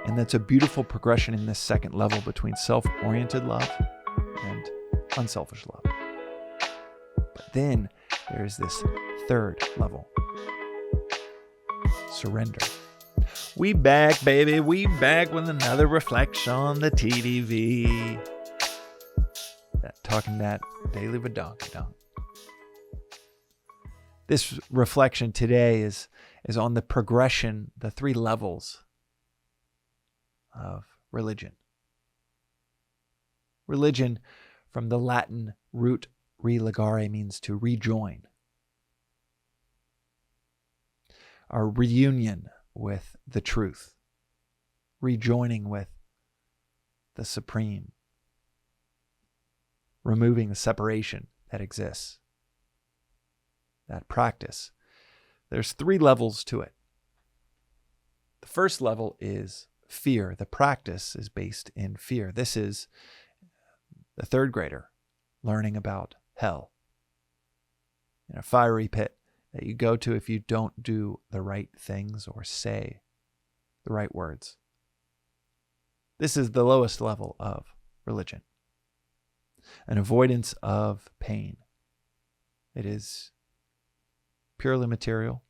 And that's a beautiful progression in this second level between self-oriented love and unselfish love. But then there's this third level. Surrender. We back, baby. We back with another reflection on the TDV. Talking that daily Vedantic. This reflection today is on the progression, the three levels of religion. Religion, from the Latin root religare, means to rejoin. Our reunion with the truth. Rejoining with the Supreme. Removing the separation that exists. That practice. There's three levels to it. The first level is fear. The practice is based in fear. This is the third grader learning about hell. In a fiery pit that you go to if you don't do the right things or say the right words. This is the lowest level of religion. An avoidance of pain. It is purely material.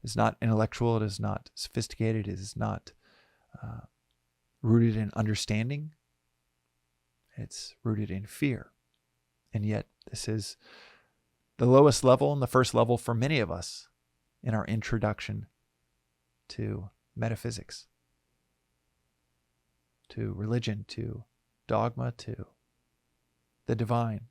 It's not intellectual. It is not sophisticated. It is not rooted in understanding. It's rooted in fear. And yet this is the lowest level and the first level for many of us in our introduction to metaphysics, to religion, to dogma, to the divine.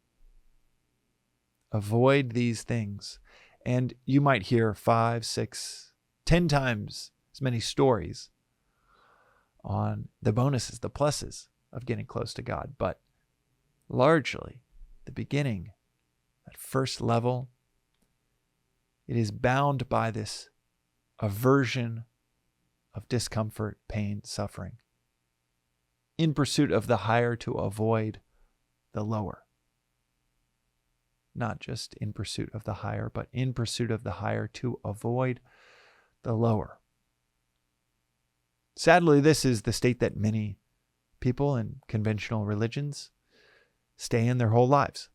Avoid these things. And you might hear 5, 6, 10 times as many stories on the bonuses, the pluses of getting close to God. But largely, the beginning, that first level, it is bound by this aversion of discomfort, pain, suffering, in pursuit of the higher to avoid the lower. Not just in pursuit of the higher, but in pursuit of the higher to avoid the lower. Sadly, this is the state that many people in conventional religions stay in their whole lives.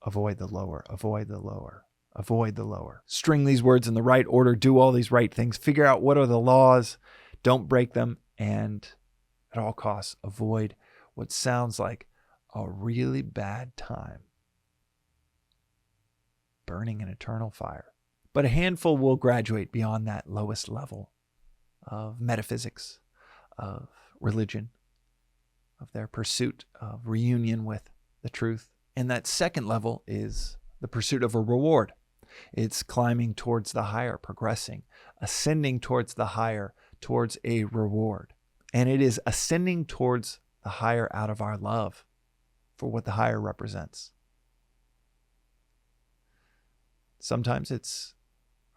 Avoid the lower, avoid the lower, avoid the lower. String these words in the right order, do all these right things, figure out what are the laws, don't break them, and at all costs, avoid what sounds like a really bad time. Burning in eternal fire. But a handful will graduate beyond that lowest level of metaphysics, of religion, of their pursuit of reunion with the truth. And that second level is the pursuit of a reward. It's climbing towards the higher, progressing, ascending towards the higher, towards a reward. And it is ascending towards the higher out of our love for what the higher represents. Sometimes it's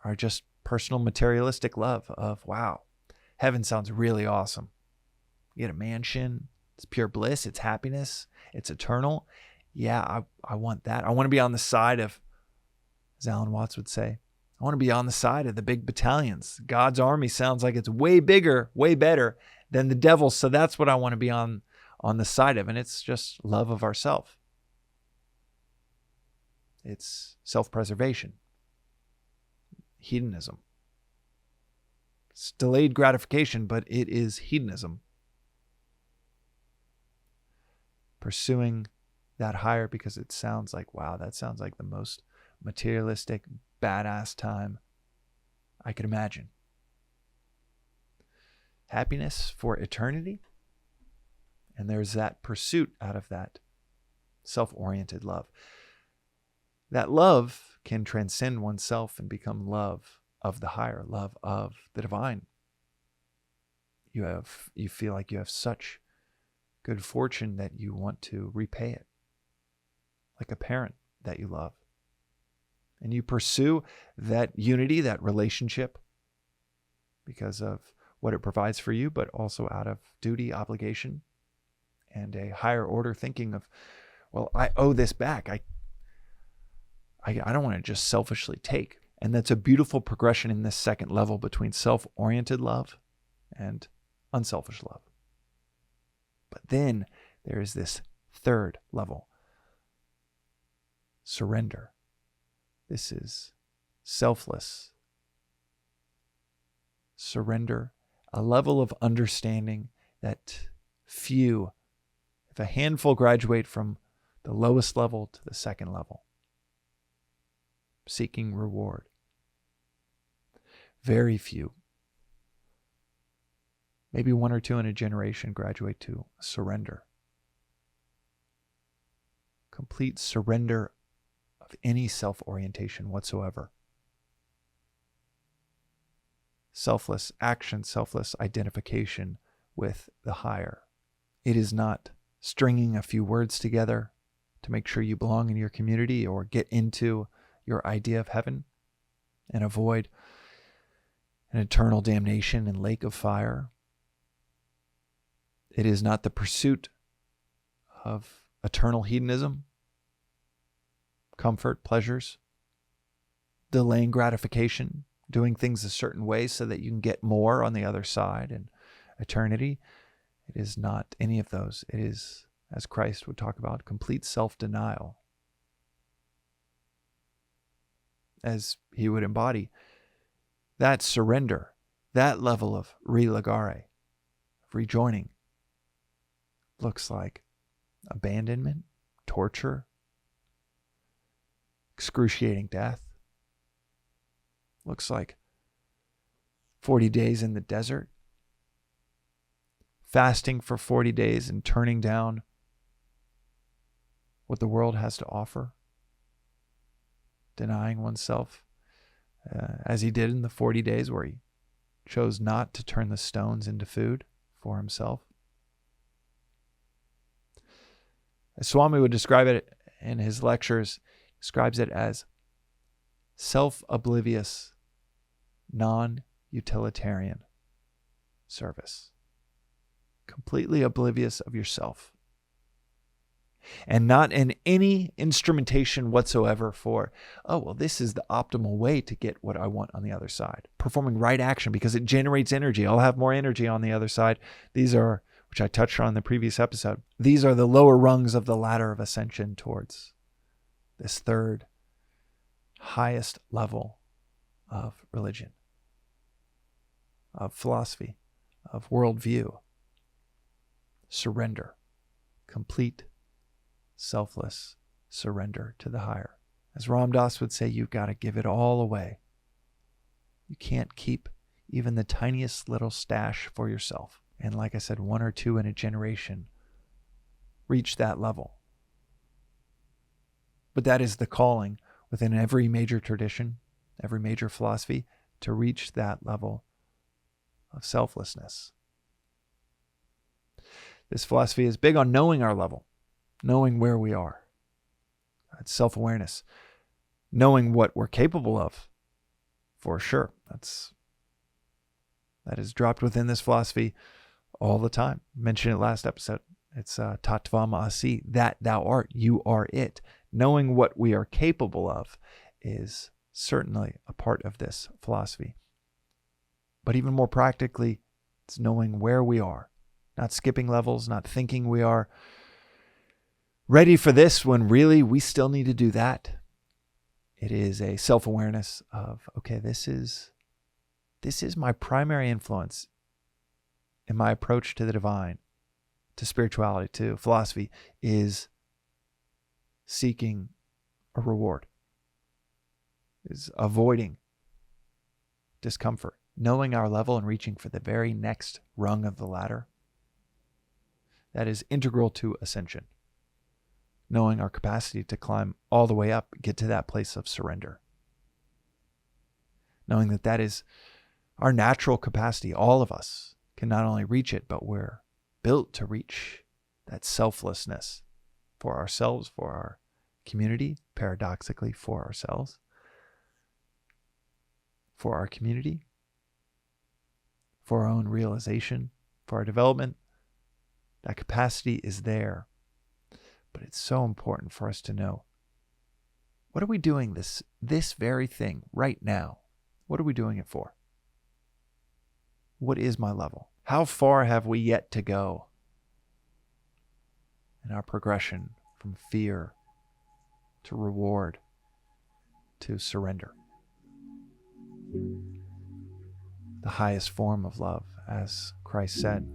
our just personal materialistic love of, wow, heaven sounds really awesome. You get a mansion, it's pure bliss, it's happiness, it's eternal. Yeah, I want that. I want to be on the side of, as Alan Watts would say, I want to be on the side of the big battalions. God's army sounds like it's way bigger, way better than the devil's. So that's what I want to be on the side of. And it's just love of ourself. It's self-preservation, hedonism. It's delayed gratification, but it is hedonism. Pursuing that higher because it sounds like, wow, that sounds like the most materialistic, badass time I could imagine. Happiness for eternity. And there's that pursuit out of that self-oriented love. That love can transcend oneself and become love of the higher, love of the divine. You feel like you have such good fortune that you want to repay it. Like a parent that you love. And you pursue that unity, that relationship, because of what it provides for you, but also out of duty, obligation, and a higher order thinking of, well, I owe this back. I don't want to just selfishly take. And that's a beautiful progression in this second level between self-oriented love and unselfish love. But then there is this third level, surrender. This is selfless surrender, a level of understanding that few, if a handful, graduate from the lowest level to the second level, seeking reward. Very few, maybe one or two in a generation, graduate to surrender. Complete surrender of any self-orientation whatsoever. Selfless action, selfless identification with the higher. It is not stringing a few words together to make sure you belong in your community or get into your idea of heaven and avoid an eternal damnation and lake of fire. It is not the pursuit of eternal hedonism, comfort, pleasures, delaying gratification, doing things a certain way so that you can get more on the other side in eternity. It is not any of those. It is, as Christ would talk about, complete self-denial. As he would embody that surrender, that level of religare, of rejoining, looks like abandonment, torture, excruciating death. Looks like 40 days in the desert, fasting for 40 days and turning down what the world has to offer, denying oneself, as he did in the 40 days where he chose not to turn the stones into food for himself. As Swami would describe it in his lectures, he describes it as self-oblivious, non-utilitarian service. Completely oblivious of yourself. And not in any instrumentation whatsoever for, oh, well, this is the optimal way to get what I want on the other side. Performing right action because it generates energy. I'll have more energy on the other side. These are, which I touched on in the previous episode, these are the lower rungs of the ladder of ascension towards this third, highest level of religion, of philosophy, of worldview. Surrender. Complete, selfless surrender to the higher. As Ram Dass would say, you've got to give it all away. You can't keep even the tiniest little stash for yourself. And like I said, one or two in a generation reach that level. But that is the calling within every major tradition, every major philosophy, to reach that level of selflessness. This philosophy is big on knowing our level, knowing where we are. It's self-awareness, knowing what we're capable of, for sure. That is dropped within this philosophy all the time. Mentioned it last episode. It's tattvam asi, that thou art, you are it. Knowing what we are capable of is certainly a part of this philosophy. But even more practically, it's knowing where we are. Not skipping levels, not thinking we are ready for this when really we still need to do that. It is a self-awareness of, okay, this is my primary influence in my approach to the divine, to spirituality, to philosophy, is seeking a reward, is avoiding discomfort, knowing our level and reaching for the very next rung of the ladder. That is integral to ascension. Knowing our capacity to climb all the way up, get to that place of surrender. Knowing that that is our natural capacity. All of us can not only reach it, but we're built to reach that selflessness for ourselves, for our community, paradoxically for ourselves, for our community, for our own realization, for our development. That capacity is there. But it's so important for us to know What are we doing this very thing right now? What are we doing it for? What is my level? How far have we yet to go in our progression from fear to reward to surrender? The highest form of love, as Christ said,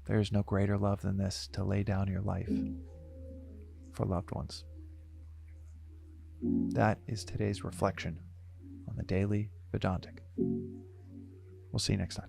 there is no greater love than this, to lay down your life for loved ones. That is today's reflection on the Daily Vedantic. We'll see you next time.